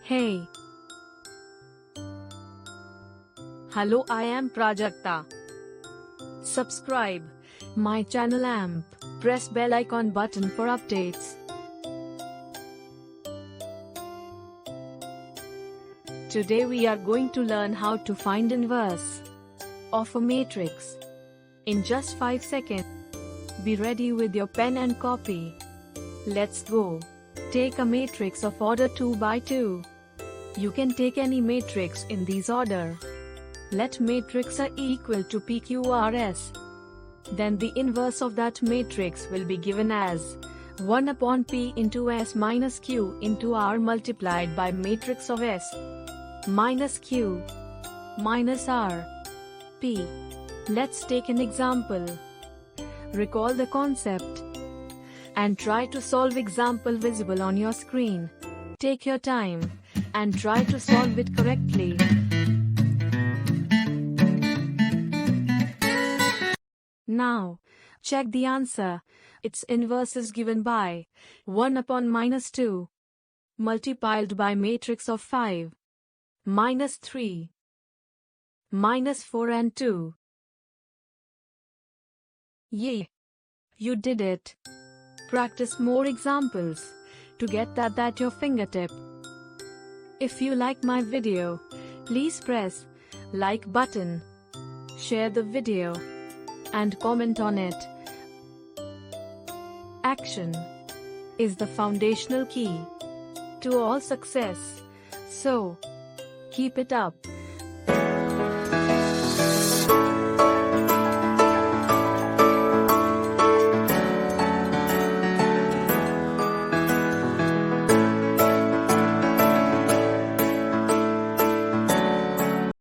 Hey. Hello, I am Prajakta. Subscribe my channel and press bell icon button for updates. Today we are going to learn how to find inverse of a matrix in just 5 seconds. Be ready with your pen and copy. Let's go. Take a matrix of order 2 by 2. You can take any matrix in this order. Let matrix A equal to PQRS. Then the inverse of that matrix will be given as 1 upon P into S minus Q into R multiplied by matrix of S minus Q minus R P. Let's take an example. Recall the concept and try to solve example visible on your screen. Take your time and try to solve it correctly. Now, check the answer. Its inverse is given by 1 upon minus 2 multiplied by matrix of 5 minus 3 minus 4 and 2. Yay! You did it! Practice more examples to get that at your fingertip. If you like my video, please press like button, share the video, and comment on it. Action is the foundational key to all success. So, keep it up.